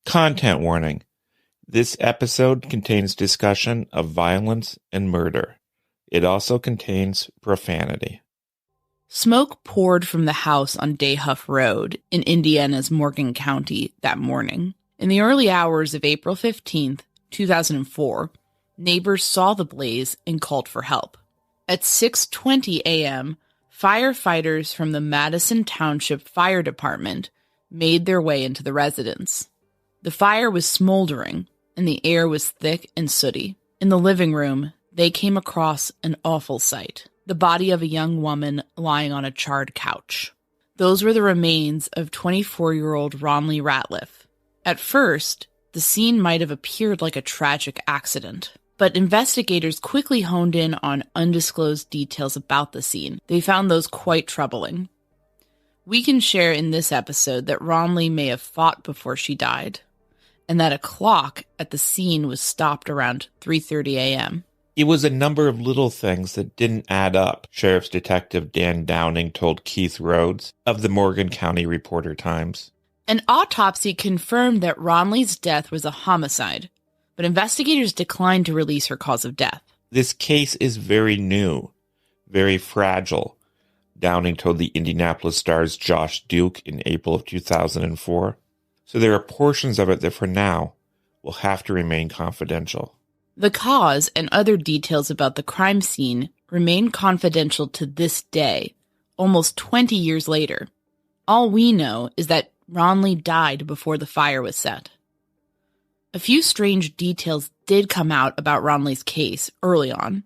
Content warning. This episode contains discussion of violence and murder. It also contains profanity. Smoke poured from the house on Dayhuff Road in Indiana's Morgan County that morning. In the early hours of April 15th, 2004, neighbors saw the blaze and called for help. At 6:20 a.m., firefighters from the Madison Township Fire Department made their way into the residence. The fire was smoldering, and the air was thick and sooty. In the living room, they came across an awful sight: the body of a young woman lying on a charred couch. Those were the remains of 24-year-old Ronli Ratliff. At first, the scene might have appeared like a tragic accident, but investigators quickly honed in on undisclosed details about the scene. They found those quite troubling. We can share in this episode that Ronli may have fought before she died, and that a clock at the scene was stopped around 3:30 a.m. It was a number of little things that didn't add up, Sheriff's Detective Dan Downing told Keith Rhodes of the Morgan County Reporter-Times. An autopsy confirmed that Ronli's death was a homicide, but investigators declined to release her cause of death. This case is very new, very fragile, Downing told the Indianapolis Star's Josh Duke in April of 2004. So there are portions of it that for now will have to remain confidential. The cause and other details about the crime scene remain confidential to this day, almost 20 years later. All we know is that Ronli died before the fire was set. A few strange details did come out about Ronli's case early on.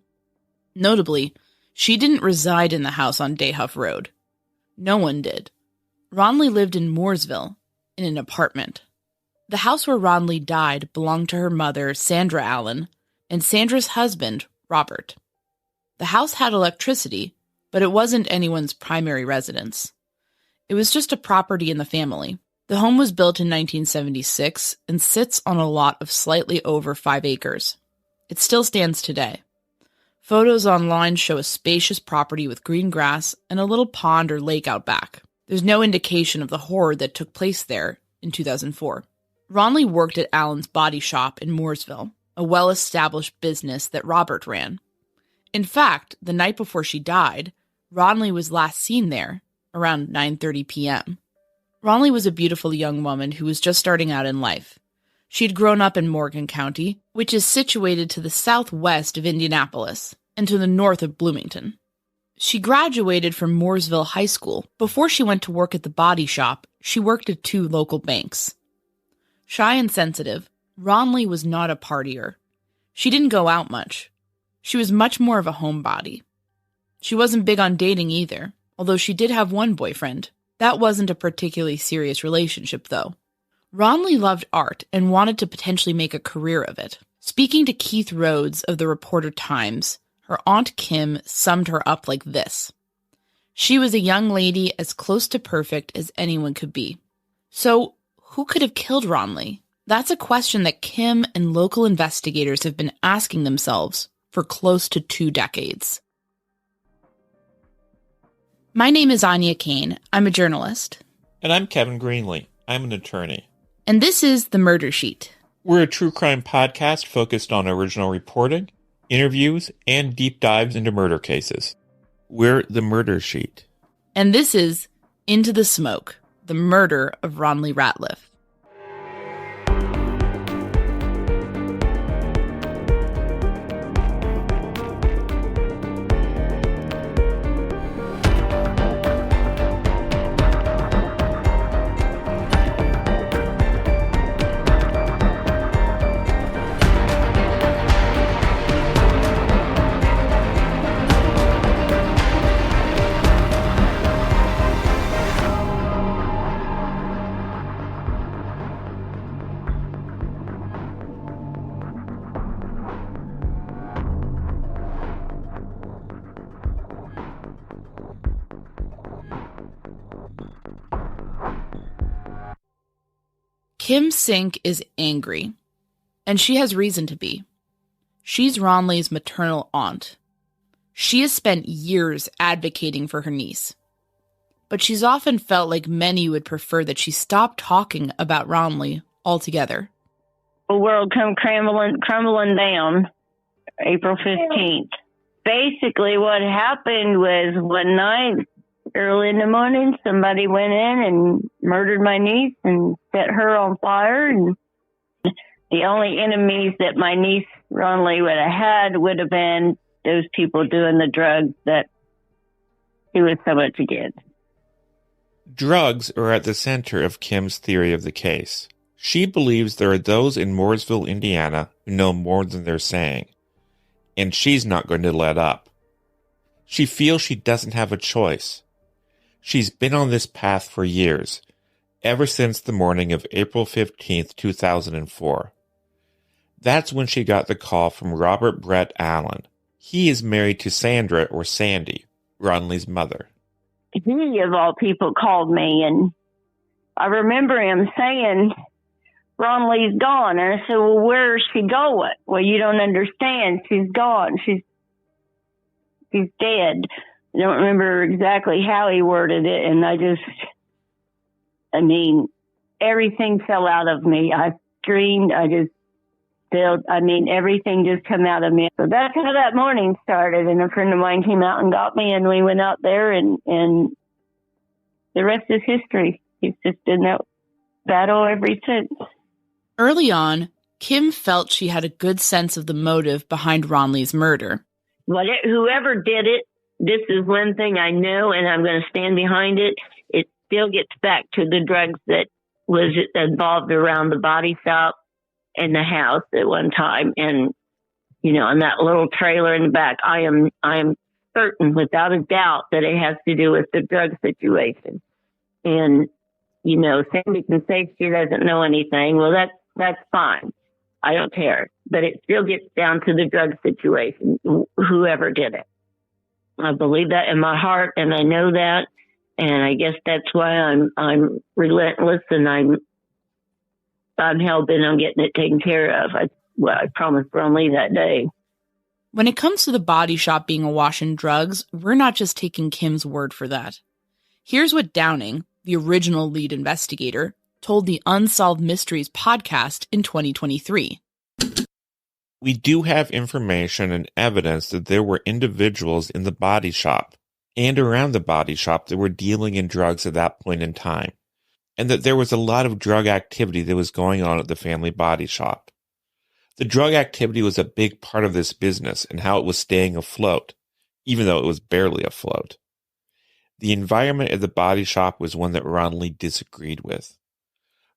Notably, she didn't reside in the house on Dayhuff Road. No one did. Ronli lived in Mooresville, in an apartment. The house where Ronli died belonged to her mother, Sandra Allen, and Sandra's husband, Robert. The house had electricity, but it wasn't anyone's primary residence. It was just a property in the family. The home was built in 1976 and sits on a lot of slightly over 5 acres. It still stands today. Photos online show a spacious property with green grass and a little pond or lake out back. There's no indication of the horror that took place there in 2004. Ronli worked at Allen's Body Shop in Mooresville, a well-established business that Robert ran. In fact, the night before she died, Ronli was last seen there, around 9:30 p.m. Ronli was a beautiful young woman who was just starting out in life. She'd grown up in Morgan County, which is situated to the southwest of Indianapolis and to the north of Bloomington. She graduated from Mooresville High School. Before she went to work at the body shop, she worked at 2 local banks. Shy and sensitive, Ronli was not a partier. She didn't go out much. She was much more of a homebody. She wasn't big on dating either, although she did have one boyfriend. That wasn't a particularly serious relationship, though. Ronli loved art and wanted to potentially make a career of it. Speaking to Keith Rhodes of the Reporter-Times, her Aunt Kim summed her up like this: "She was a young lady as close to perfect as anyone could be." So, who could have killed Ronli? That's a question that Kim and local investigators have been asking themselves for close to 2 decades. My name is Anya Kane. I'm a journalist. And I'm Kevin Greenlee. I'm an attorney. And this is The Murder Sheet. We're a true crime podcast focused on original reporting, interviews, and deep dives into murder cases. We're The Murder Sheet. And this is Into the Smoke, the murder of Ronli Ratliff. Kim Sink is angry, and she has reason to be. She's Ronli's maternal aunt. She has spent years advocating for her niece, but she's often felt like many would prefer that she stop talking about Ronli altogether. The world come crumbling down April 15th. Basically, what happened was one night, early in the morning, somebody went in and murdered my niece and set her on fire. And the only enemies that my niece, Ronli, would have had would have been those people doing the drugs that he was so much against. Drugs are at the center of Kim's theory of the case. She believes there are those in Mooresville, Indiana, who know more than they're saying, and she's not going to let up. She feels she doesn't have a choice. She's been on this path for years, ever since the morning of April 15th, 2004. That's when she got the call from Robert Brett Allen. He is married to Sandra, or Sandy, Ronli's mother. He, of all people, called me, and I remember him saying, Ronli's gone. And I said, well, where is she going? Well, you don't understand. She's gone. She's dead. I don't remember exactly how he worded it. And everything fell out of me. I screamed. I just felt, everything just come out of me. So that's how that morning started. And a friend of mine came out and got me, and we went out there, and the rest is history. He's just in that battle ever since. Early on, Kim felt she had a good sense of the motive behind Ronli's murder. Whoever did it, this is one thing I know, and I'm going to stand behind it. It still gets back to the drugs that was involved around the body shop and the house at one time. And, on that little trailer in the back, I am certain, without a doubt, that it has to do with the drug situation. And, Sandy can say she doesn't know anything. Well, that's fine. I don't care. But it still gets down to the drug situation, whoever did it. I believe that in my heart, and I know that. And I guess that's why I'm relentless, and I'm hell-bent on getting it taken care of. I promised Ronli that day. When it comes to the body shop being awash in drugs, we're not just taking Kim's word for that. Here's what Downing, the original lead investigator, told the Unsolved Mysteries podcast in 2023. We do have information and evidence that there were individuals in the body shop and around the body shop that were dealing in drugs at that point in time, and that there was a lot of drug activity that was going on at the family body shop. The drug activity was a big part of this business and how it was staying afloat, even though it was barely afloat. The environment at the body shop was one that Ronli disagreed with.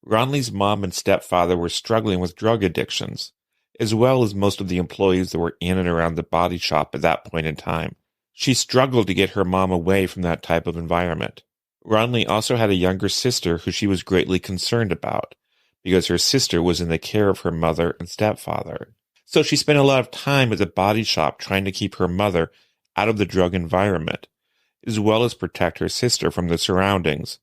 Ronli's mom and stepfather were struggling with drug addictions, as well as most of the employees that were in and around the body shop at that point in time. She struggled to get her mom away from that type of environment. Ronli also had a younger sister who she was greatly concerned about, because her sister was in the care of her mother and stepfather. So she spent a lot of time at the body shop trying to keep her mother out of the drug environment, as well as protect her sister from the surroundings,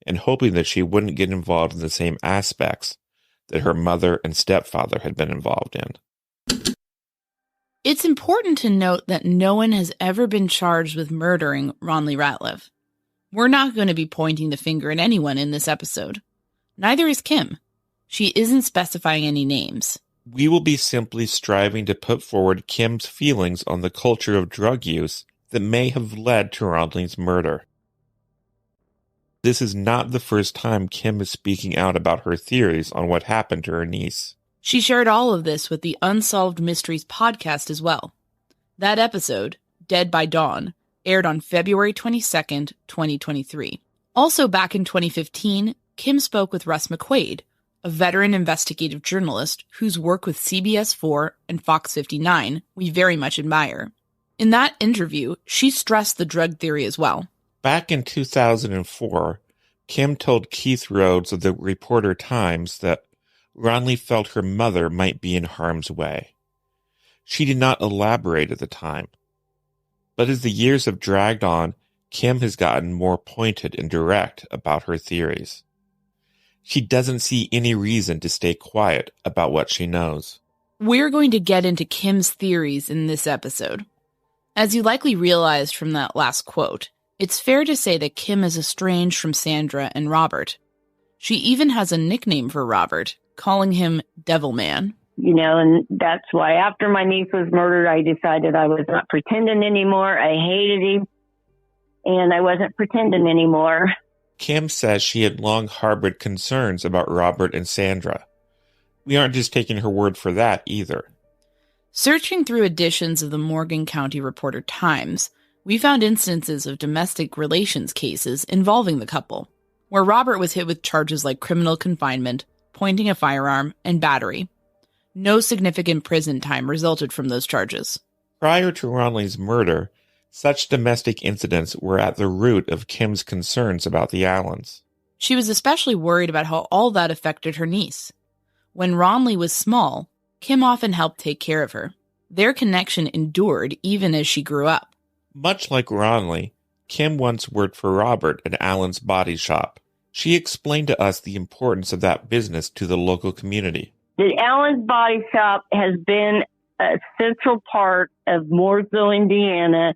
and hoping that she wouldn't get involved in the same aspects that her mother and stepfather had been involved in. It's important to note that no one has ever been charged with murdering Ronli Ratliff. We're not going to be pointing the finger at anyone in this episode. Neither is Kim. She isn't specifying any names. We will be simply striving to put forward Kim's feelings on the culture of drug use that may have led to Ronli's murder. This is not the first time Kim is speaking out about her theories on what happened to her niece. She shared all of this with the Unsolved Mysteries podcast as well. That episode, Dead by Dawn, aired on February 22nd, 2023. Also back in 2015, Kim spoke with Russ McQuaid, a veteran investigative journalist whose work with CBS 4 and Fox 59 we very much admire. In that interview, she stressed the drug theory as well. Back in 2004, Kim told Keith Rhodes of the Reporter Times that Ronli felt her mother might be in harm's way. She did not elaborate at the time. But as the years have dragged on, Kim has gotten more pointed and direct about her theories. She doesn't see any reason to stay quiet about what she knows. We're going to get into Kim's theories in this episode. As you likely realized from that last quote, it's fair to say that Kim is estranged from Sandra and Robert. She even has a nickname for Robert, calling him Devil Man. And that's why after my niece was murdered, I decided I was not pretending anymore. I hated him, and I wasn't pretending anymore. Kim says she had long harbored concerns about Robert and Sandra. We aren't just taking her word for that either. Searching through editions of the Morgan County Reporter-Times, we found instances of domestic relations cases involving the couple, where Robert was hit with charges like criminal confinement, pointing a firearm, and battery. No significant prison time resulted from those charges. Prior to Ronli's murder, such domestic incidents were at the root of Kim's concerns about the Allens. She was especially worried about how all that affected her niece. When Ronli was small, Kim often helped take care of her. Their connection endured even as she grew up. Much like Ronli, Kim once worked for Robert at Allen's body shop. She explained to us the importance of that business to the local community. The Allen's Body Shop has been a central part of Mooresville, Indiana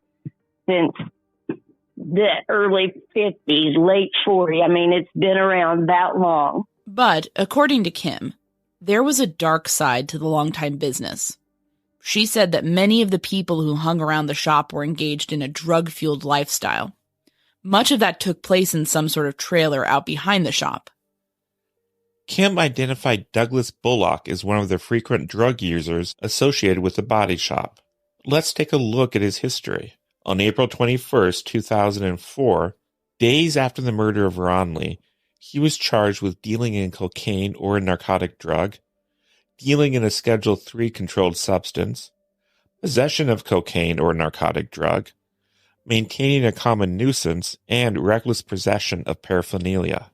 since the early 50s, late 40s. I mean, it's been around that long. But, according to Kim, there was a dark side to the longtime business. She said that many of the people who hung around the shop were engaged in a drug-fueled lifestyle. Much of that took place in some sort of trailer out behind the shop. Kim identified Douglas Bullock as one of the frequent drug users associated with the body shop. Let's take a look at his history. On April 21, 2004, days after the murder of Ronli, he was charged with dealing in cocaine or a narcotic drug, dealing in a Schedule III controlled substance, possession of cocaine or a narcotic drug, maintaining a common nuisance, and reckless possession of paraphernalia.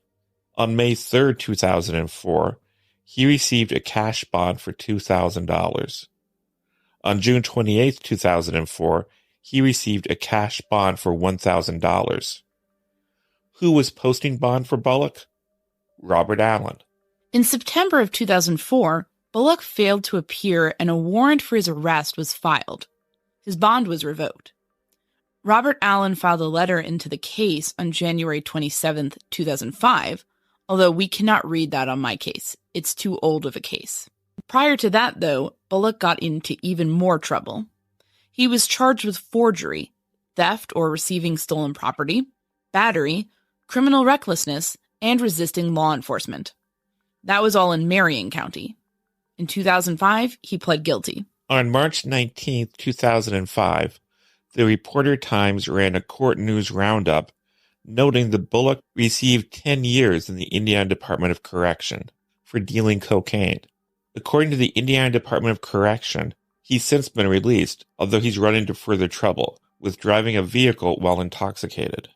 On May 3, 2004, he received a cash bond for $2,000. On June 28, 2004, he received a cash bond for $1,000. Who was posting bond for Bullock? Robert Allen. In September of 2004, Bullock failed to appear and a warrant for his arrest was filed. His bond was revoked. Robert Allen filed a letter into the case on January 27, 2005, although we cannot read that on my case. It's too old of a case. Prior to that, though, Bullock got into even more trouble. He was charged with forgery, theft or receiving stolen property, battery, criminal recklessness, and resisting law enforcement. That was all in Marion County. In 2005, he pled guilty. On March 19, 2005, the Reporter-Times ran a court news roundup noting that Bullock received 10 years in the Indiana Department of Correction for dealing cocaine. According to the Indiana Department of Correction, he's since been released, although he's run into further trouble with driving a vehicle while intoxicated.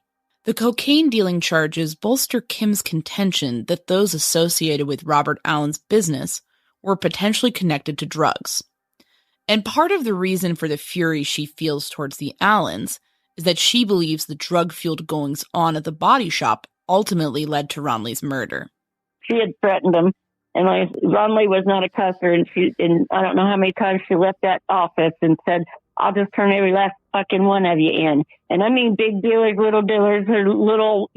The cocaine dealing charges bolster Kim's contention that those associated with Robert Allen's business were potentially connected to drugs. And part of the reason for the fury she feels towards the Allens is that she believes the drug-fueled goings-on at the body shop ultimately led to Ronli's murder. She had threatened him, and Ronli was not a cusser, and I don't know how many times she left that office and said, "I'll just turn every last fucking one of you in." And I mean big dealers, or little,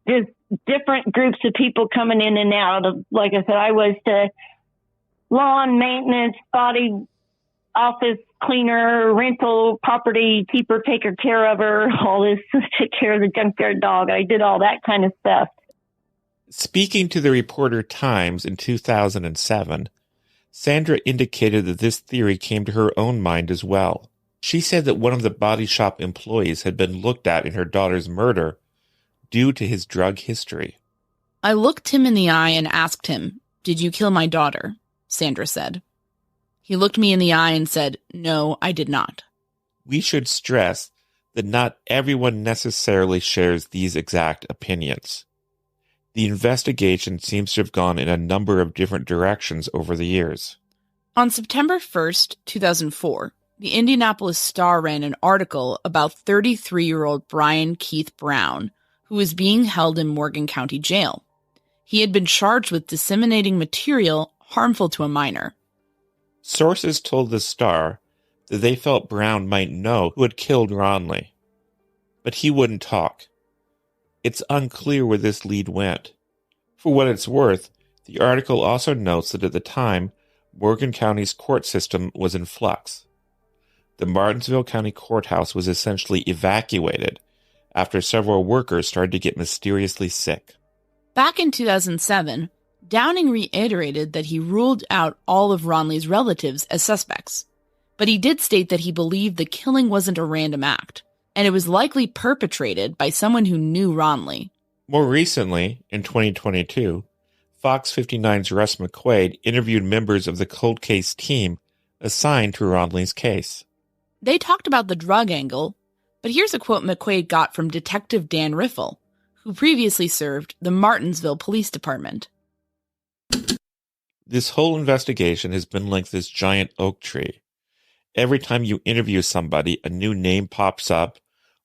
just different groups of people coming in and out. Like I said, I was to lawn maintenance, body office cleaner, rental property keeper, taker care of her, all this, take care of the junkyard dog. I did all that kind of stuff. Speaking to the Reporter-Times in 2007, Sandra indicated that this theory came to her own mind as well. She said that one of the body shop employees had been looked at in her daughter's murder due to his drug history. I looked him in the eye and asked him, "Did you kill my daughter?" Sandra said. He looked me in the eye and said, "No, I did not." We should stress that not everyone necessarily shares these exact opinions. The investigation seems to have gone in a number of different directions over the years. On September 1st, 2004, the Indianapolis Star ran an article about 33-year-old Brian Keith Brown, who was being held in Morgan County Jail. He had been charged with disseminating material harmful to a minor. Sources told the Star that they felt Brown might know who had killed Ronli, but he wouldn't talk. It's unclear where this lead went. For what it's worth, The article also notes that at the time, Morgan County's court system was in flux. The Martinsville County Courthouse was essentially evacuated after several workers started to get mysteriously sick. Back in 2007, Downing reiterated that he ruled out all of Ronli's relatives as suspects. But he did state that he believed the killing wasn't a random act, and it was likely perpetrated by someone who knew Ronli. More recently, in 2022, Fox 59's Russ McQuaid interviewed members of the cold case team assigned to Ronli's case. They talked about the drug angle, but here's a quote McQuaid got from Detective Dan Riffle, who previously served the Martinsville Police Department. This whole investigation has been like this giant oak tree. Every time you interview somebody, a new name pops up,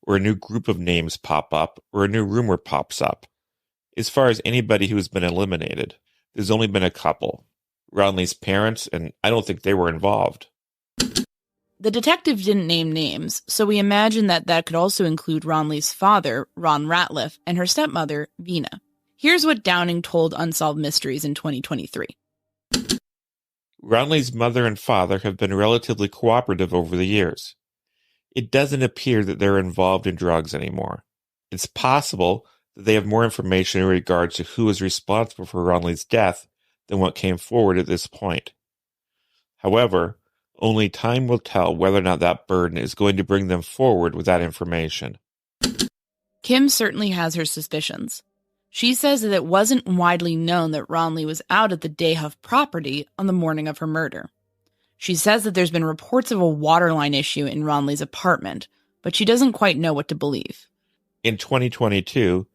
or a new group of names pop up, or a new rumor pops up. As far as anybody who has been eliminated, there's only been a couple. Ronli's parents, and I don't think they were involved. The detective didn't name names, so we imagine that could also include Ronli's father, Ron Ratliff, and her stepmother, Vina. Here's what Downing told Unsolved Mysteries in 2023. Ronli's mother and father have been relatively cooperative over the years. It doesn't appear that they're involved in drugs anymore. It's possible that they have more information in regards to who is responsible for Ronli's death than what came forward at this point. However, only time will tell whether or not that burden is going to bring them forward with that information. Kim certainly has her suspicions. She says that it wasn't widely known that Ronli was out at the Dayhuff property on the morning of her murder. She says that there's been reports of a waterline issue in Ronli's apartment, but she doesn't quite know what to believe. In 2022,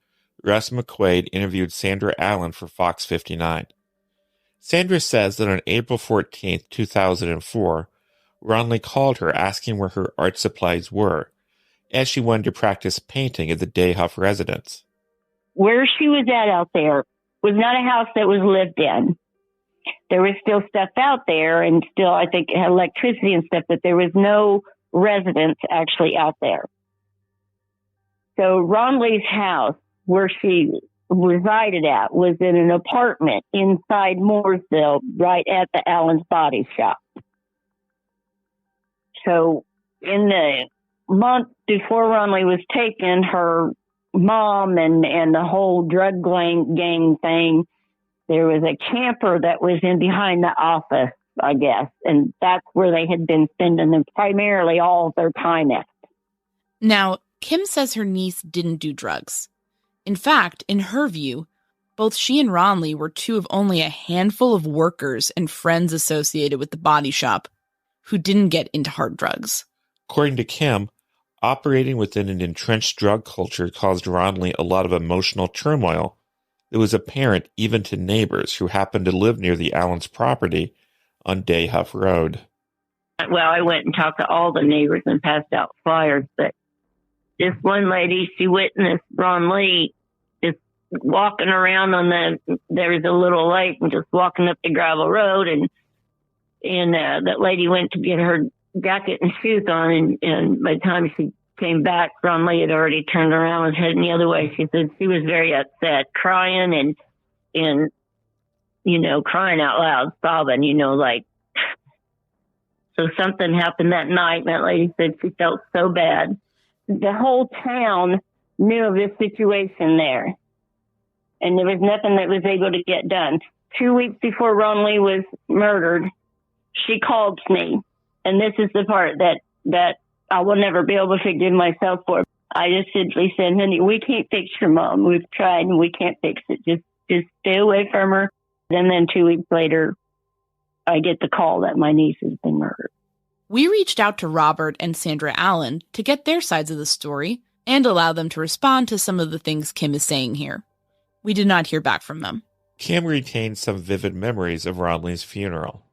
Russ McQuaid interviewed Sandra Allen for Fox 59. Sandra says that on April 14, 2004, Ronli called her asking where her art supplies were, as she wanted to practice painting at the Dayhuff residence. Where she was at out there was not a house that was lived in. There was still stuff out there and still, I think, it had electricity and stuff, but there was no residence actually out there. So Ronli's house, where she resided at, was in an apartment inside Mooresville, right at the Allen's Body Shop. So in the month before Ronli was taken, her mom and the whole drug gang thing, there was a camper that was in behind the office, I guess, and that's where they had been spending them primarily all of their time at. Now, Kim says her niece didn't do drugs. In fact, in her view, both she and Ronli were two of only a handful of workers and friends associated with the body shop who didn't get into hard drugs. According to Kim, operating within an entrenched drug culture caused Ronli a lot of emotional turmoil that was apparent even to neighbors who happened to live near the Allens' property on Dayhuff Road. Well, I went and talked to all the neighbors and passed out flyers, but this one lady, she witnessed Ronli just walking around there was a little lake and just walking up the gravel road, and that lady went to get her jacket and shoes on, and by the time she came back, Ronli had already turned around and heading the other way. She said she was very upset, crying and crying out loud, sobbing, like. So something happened that night, and that lady said she felt so bad. The whole town knew of this situation there, and there was nothing that was able to get done. 2 weeks before Ronli was murdered, she called me, and this is the part that I will never be able to forgive myself for. I just simply said, honey, we can't fix your mom. We've tried, and we can't fix it. Just stay away from her. And then 2 weeks later, I get the call that my niece has been murdered. We reached out to Robert and Sandra Allen to get their sides of the story and allow them to respond to some of the things Kim is saying here. We did not hear back from them. Kim retained some vivid memories of Ronli's funeral.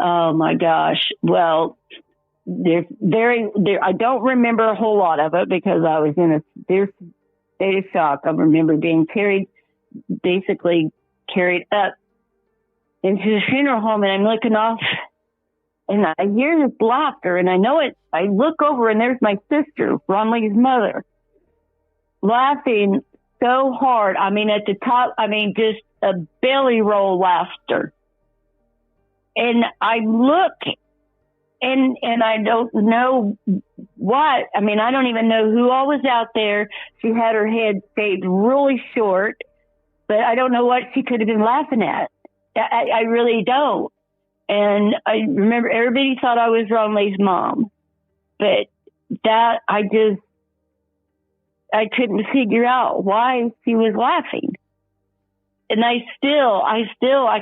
Oh my gosh. Well, I don't remember a whole lot of it because I was in a severe state of shock. I remember being carried up into the funeral home, and I'm looking off and I hear this laughter, and I know it. I look over and there's my sister, Ronli's mother, laughing so hard. I mean, at the top, just a belly roll laughter. And I look and I don't know what. I mean, I don't even know who all was out there. She had her head shaved really short, but I don't know what she could have been laughing at. I really don't. And I remember everybody thought I was Ronli's mom, but that I couldn't figure out why she was laughing. And I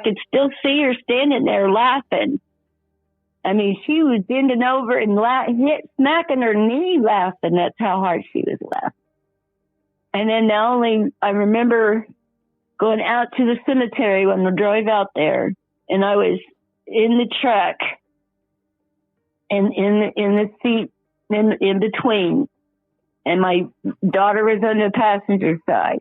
could still see her standing there laughing. I mean, she was bending over and smacking her knee laughing. That's how hard she was laughing. And then I remember going out to the cemetery when we drove out there, and I was in the truck and in the seat in between, and my daughter was on the passenger side.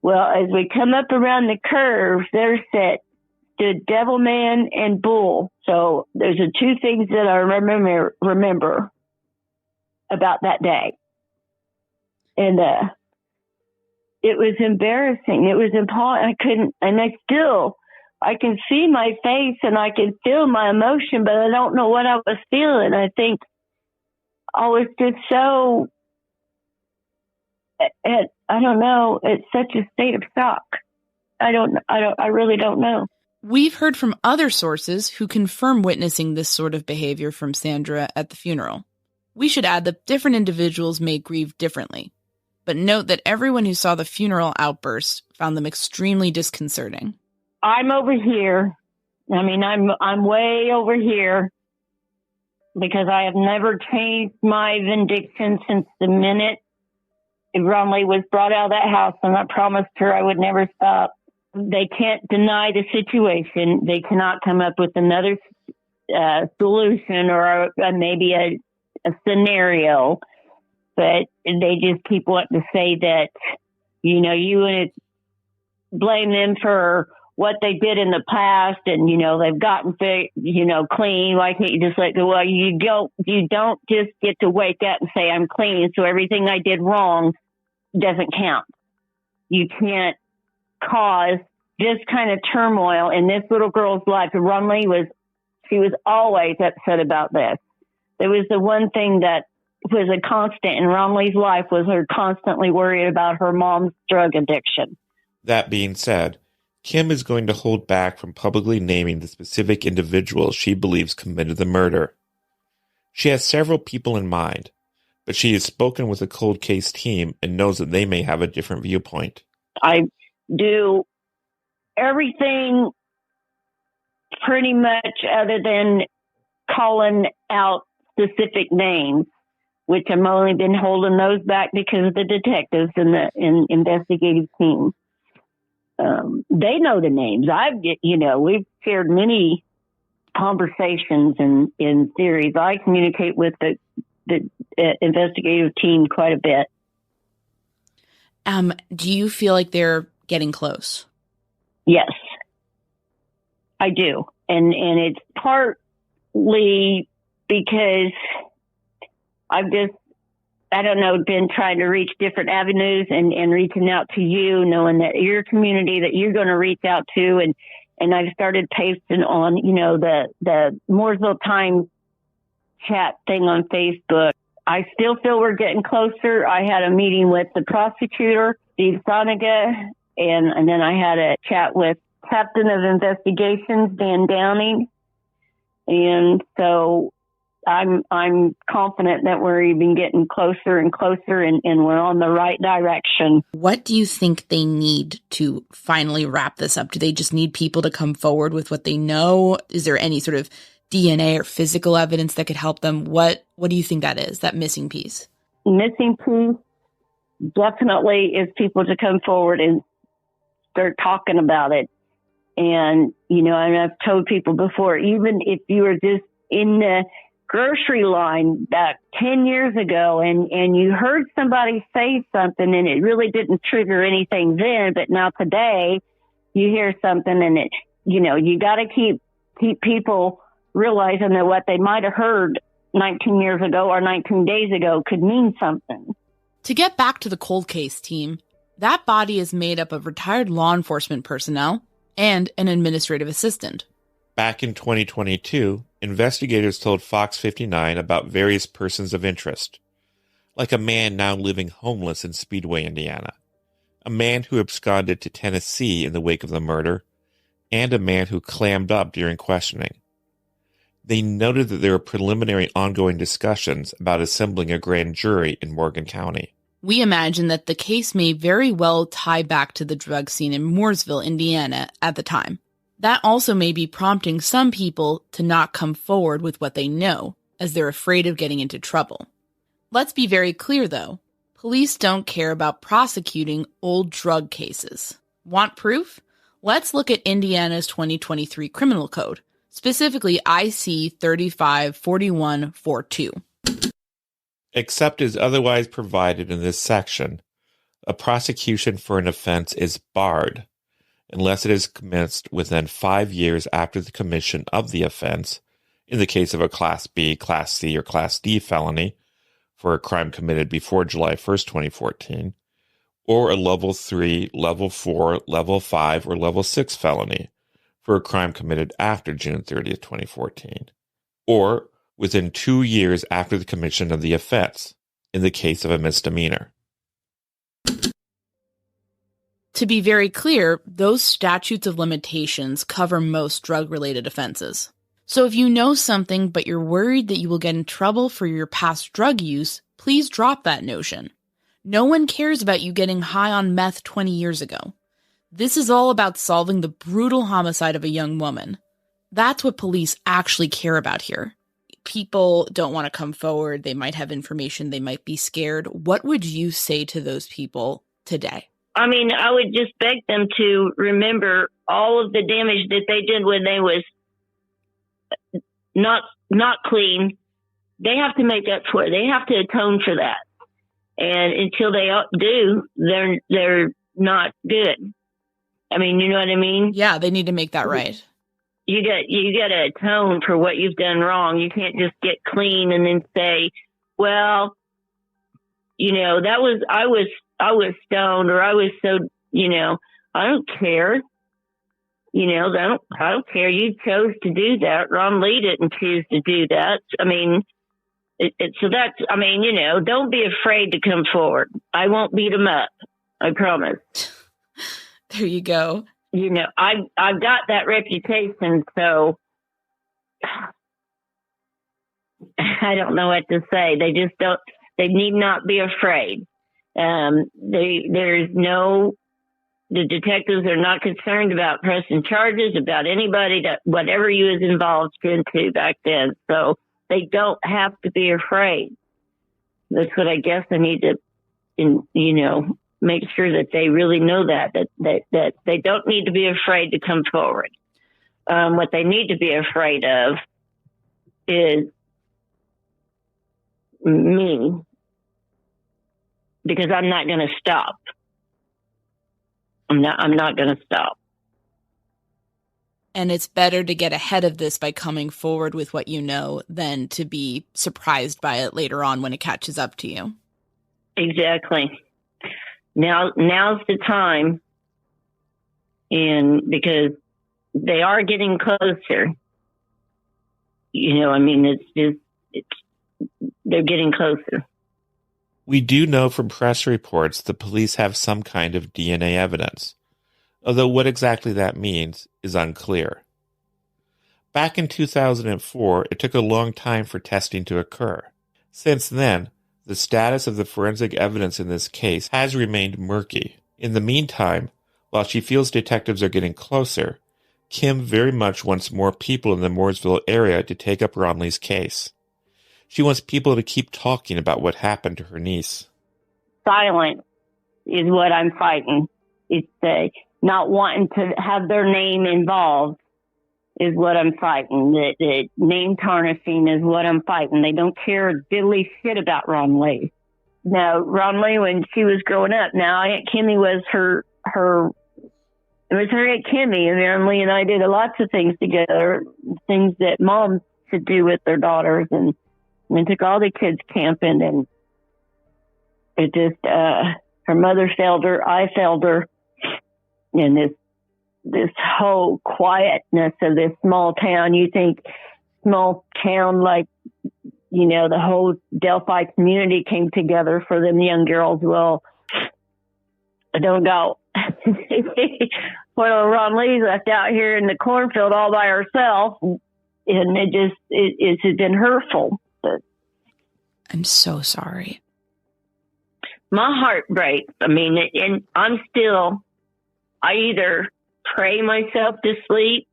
Well, as we come up around the curve, there stood Devilman and Bull. So there's the two things that I remember about that day. And it was embarrassing. It was I couldn't, and I can see my face and I can feel my emotion, but I don't know what I was feeling. I think I was just so, I don't know, it's such a state of shock. I really don't know. We've heard from other sources who confirm witnessing this sort of behavior from Sandra at the funeral. We should add that different individuals may grieve differently, but note that everyone who saw the funeral outburst found them extremely disconcerting. I'm over here. I mean, I'm way over here because I have never changed my vindication since the minute Ronli was brought out of that house, and I promised her I would never stop. They can't deny the situation. They cannot come up with another solution or maybe a scenario, but they just keep wanting to say that, you want to blame them for what they did in the past, and they've gotten clean. Why can't you just let go? Well, you don't just get to wake up and say I'm clean, so everything I did wrong doesn't count. You can't cause this kind of turmoil in this little girl's life. Ronli was always upset about this. It was the one thing that was a constant in Ronli's life, was her constantly worried about her mom's drug addiction. That being said, Kim is going to hold back from publicly naming the specific individuals she believes committed the murder. She has several people in mind, but she has spoken with the cold case team and knows that they may have a different viewpoint. I do everything pretty much other than calling out specific names, which I've only been holding those back because of the detectives and the investigative team. They know the names. We've shared many conversations and theories. I communicate with the investigative team quite a bit. Do you feel like they're getting close? Yes, I do. And it's partly because I've just, been trying to reach different avenues and reaching out to you, knowing that your community that you're going to reach out to. And I've started pasting on, the Mooresville Times chat thing on Facebook. I still feel we're getting closer. I had a meeting with the prosecutor, Steve Soniga, and then I had a chat with Captain of Investigations, Dan Downing. And so I'm confident that we're even getting closer and closer and we're on the right direction. What do you think they need to finally wrap this up? Do they just need people to come forward with what they know? Is there any sort of DNA or physical evidence that could help them? What do you think that is, that missing piece? Missing piece definitely is people to come forward and start talking about it. And, and I've told people before, even if you were just in the grocery line back 10 years ago and you heard somebody say something and it really didn't trigger anything then, but now today you hear something and it, you got to keep people realizing that what they might have heard 19 years ago or 19 days ago could mean something. To get back to the cold case team, That body is made up of retired law enforcement personnel and an administrative assistant. Back in 2022, investigators told Fox 59 about various persons of interest, like a man now living homeless in Speedway, Indiana, a man who absconded to Tennessee in the wake of the murder, and a man who clammed up during questioning. They noted that there were preliminary ongoing discussions about assembling a grand jury in Morgan County. We imagine that the case may very well tie back to the drug scene in Mooresville, Indiana at the time. That also may be prompting some people to not come forward with what they know, as they're afraid of getting into trouble. Let's be very clear, though. Police don't care about prosecuting old drug cases. Want proof? Let's look at Indiana's 2023 Criminal Code, specifically IC 354142. Except as otherwise provided in this section, a prosecution for an offense is barred unless it is commenced within 5 years after the commission of the offense, in the case of a Class B, Class C, or Class D felony for a crime committed before July 1st, 2014, or a Level 3, Level 4, Level 5, or Level 6 felony for a crime committed after June 30th, 2014, or within 2 years after the commission of the offense, in the case of a misdemeanor. To be very clear, those statutes of limitations cover most drug-related offenses. So if you know something but you're worried that you will get in trouble for your past drug use, please drop that notion. No one cares about you getting high on meth 20 years ago. This is all about solving the brutal homicide of a young woman. That's what police actually care about here. People don't want to come forward. They might have information. They might be scared. What would you say to those people today? I mean, I would just beg them to remember all of the damage that they did when they was not clean. They have to make up for it. They have to atone for that. And until they do, they're not good. I mean, you know what I mean? Yeah, they need to make that right. You got to atone for what you've done wrong. You can't just get clean and then say, well, you know, I was stoned, or I was so, you know, I don't care. You know, I don't care. You chose to do that. Ronli didn't choose to do that. I mean, so that's, I mean, you know, don't be afraid to come forward. I won't beat them up. I promise. There you go. You know, I've got that reputation, so I don't know what to say. They just don't. They need not be afraid. The detectives are not concerned about pressing charges about anybody that whatever you was involved into back then. So they don't have to be afraid. That's what I guess I need to, you know, make sure that they really know that they don't need to be afraid to come forward. What they need to be afraid of is me, because I'm not going to stop. I'm not going to stop. And it's better to get ahead of this by coming forward with what you know than to be surprised by it later on when it catches up to you. Exactly. Now's the time, and because they are getting closer. You know, I mean, they're getting closer. We do know from press reports the police have some kind of DNA evidence, although what exactly that means is unclear. Back in 2004, it took a long time for testing to occur. Since then, the status of the forensic evidence in this case has remained murky. In the meantime, while she feels detectives are getting closer, Kim very much wants more people in the Mooresville area to take up Ronli's case. She wants people to keep talking about what happened to her niece. Silence is what I'm fighting. It's not wanting to have their name involved is what I'm fighting. The name tarnishing is what I'm fighting. They don't care diddly shit about Ronli. Now, Ronli, when she was growing up, now Aunt Kimmy was her it was her Aunt Kimmy, and Ronli and I did lots of things together, things that moms should do with their daughters, and we took all the kids camping, and it just, her Her mother failed her. I failed her. And this whole quietness of this small town, you think small town, like, you know, the whole Delphi community came together for them young girls. Well, I don't know. Well, Ronli's left out here in the cornfield all by herself, and it's been hurtful. But I'm so sorry. My heart breaks. I mean, and I either pray myself to sleep,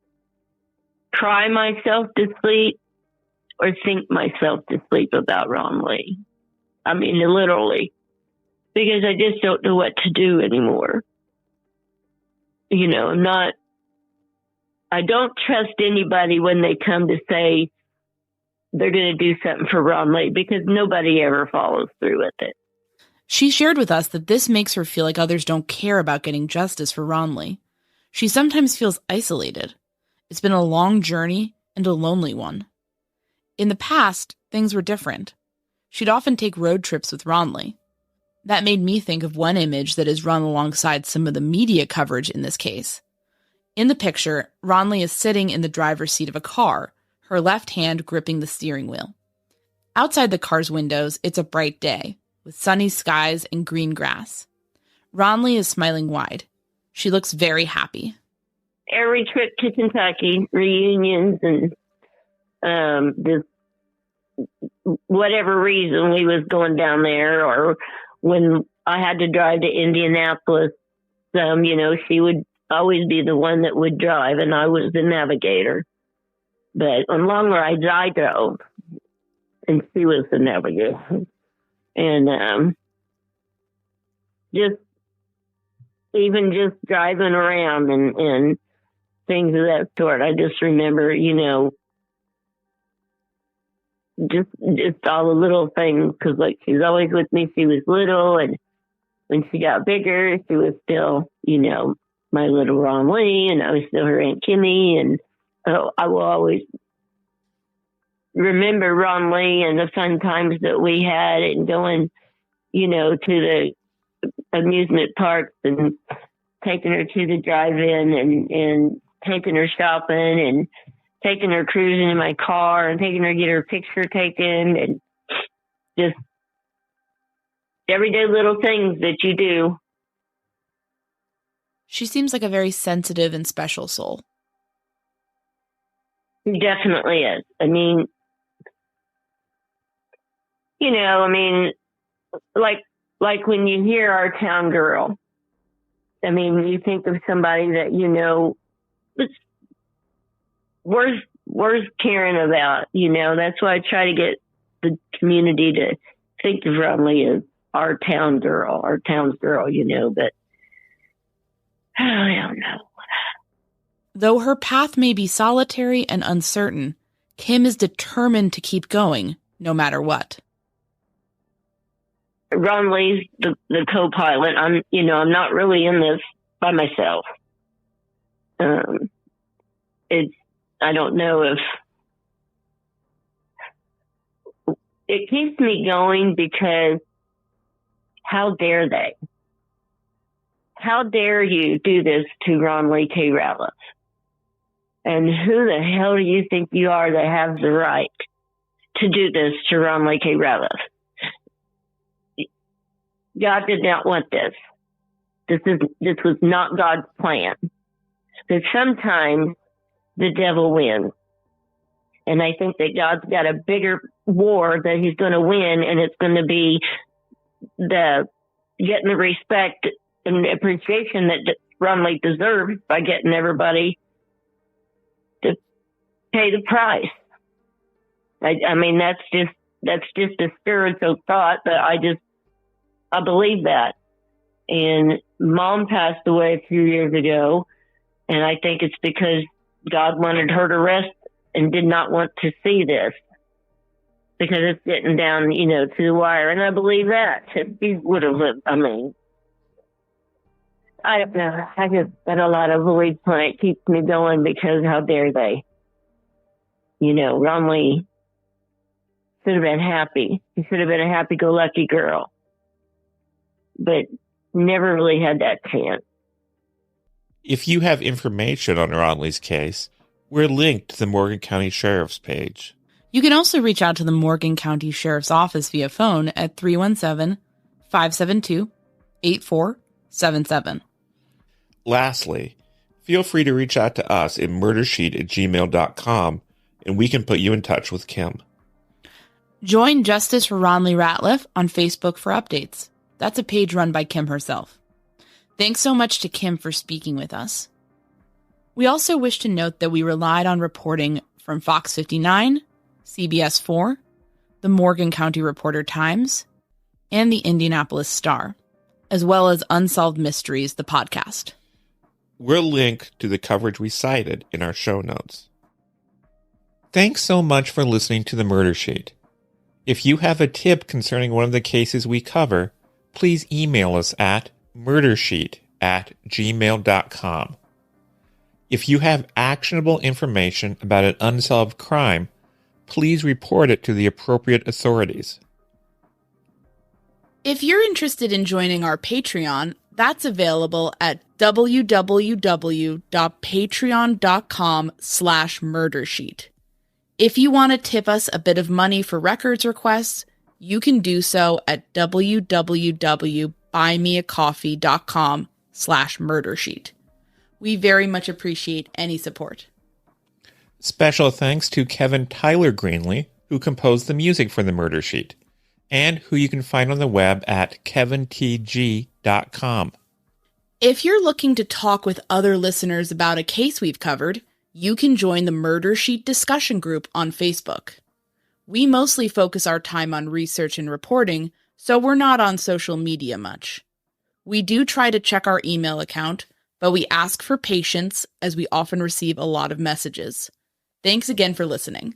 cry myself to sleep, or think myself to sleep about Ronli. I mean, literally, because I just don't know what to do anymore. You know, I don't trust anybody when they come to say they're going to do something for Ronli, because nobody ever follows through with it. She shared with us that this makes her feel like others don't care about getting justice for Ronli. She sometimes feels isolated. It's been a long journey and a lonely one. In the past, things were different. She'd often take road trips with Ronli. That made me think of one image that is run alongside some of the media coverage in this case. In the picture, Ronli is sitting in the driver's seat of a car, her left hand gripping the steering wheel. Outside the car's windows, it's a bright day, with sunny skies and green grass. Ronli is smiling wide. She looks very happy. Every trip to Kentucky, reunions, and this whatever reason we was going down there, or when I had to drive to Indianapolis, you know, she would always be the one that would drive, and I was the navigator. But on long rides, I drove, and she was the navigator. And just driving around and things of that sort. I just remember, you know, just all the little things, because like she was always with me. She was little, and when she got bigger, she was still, you know, my little Ronli, and I was still her Aunt Kimmy, and I will always remember Ronli and the fun times that we had, and going, you know, to the amusement parks and taking her to the drive-in and taking her shopping and taking her cruising in my car and taking her to get her picture taken, and just everyday little things that you do. She seems like a very sensitive and special soul. She definitely is. I mean, you know, I mean, like when you hear our town girl, I mean, you think of somebody that, you know, worth caring about, you know. That's why I try to get the community to think of Ronli as our town's girl, you know, but I don't know. Though her path may be solitary and uncertain, Kim is determined to keep going, no matter what. Ronli's the co-pilot. I'm not really in this by myself. I don't know if it keeps me going, because how dare they? How dare you do this to Ronli Ratliff? And who the hell do you think you are that has the right to do this to Ronli Ratliff? God did not want this. This was not God's plan. But sometimes the devil wins. And I think that God's got a bigger war that he's going to win, and it's going to be getting the respect and appreciation that Ronli deserves by getting everybody to pay the price. I mean, that's just a spiritual thought, but I believe that. And Mom passed away a few years ago, and I think it's because God wanted her to rest and did not want to see this, because it's getting down, you know, to the wire. And I believe that if he would have lived, I mean, I don't know. I just got a lot of voids when it keeps me going, because how dare they? You know, Ronli should have been happy. She should have been a happy-go-lucky girl. But never really had that chance. If you have information on Ronli's case, we're linked to the Morgan County Sheriff's page. You can also reach out to the Morgan County Sheriff's Office via phone at 317-572-8477. Lastly, feel free to reach out to us at murdersheet@gmail.com, and we can put you in touch with Kim. Join Justice for Ronli Ratliff on Facebook for updates. That's a page run by Kim herself. Thanks so much to Kim for speaking with us. We also wish to note that we relied on reporting from Fox 59, CBS 4, the Morgan County Reporter-Times, and the Indianapolis Star, as well as Unsolved Mysteries, the podcast. We'll link to the coverage we cited in our show notes. Thanks so much for listening to The Murder Sheet. If you have a tip concerning one of the cases we cover, please email us at murdersheet@gmail.com. If you have actionable information about an unsolved crime, please report it to the appropriate authorities. If you're interested in joining our Patreon, that's available at www.patreon.com/murdersheet. If you want to tip us a bit of money for records requests, you can do so at www.buymeacoffee.com/murdersheet. We very much appreciate any support. Special thanks to Kevin Tyler Greenlee, who composed the music for The Murder Sheet, and who you can find on the web at kevintg.com. If you're looking to talk with other listeners about a case we've covered, you can join the Murder Sheet discussion group on Facebook. We mostly focus our time on research and reporting, so we're not on social media much. We do try to check our email account, but we ask for patience as we often receive a lot of messages. Thanks again for listening.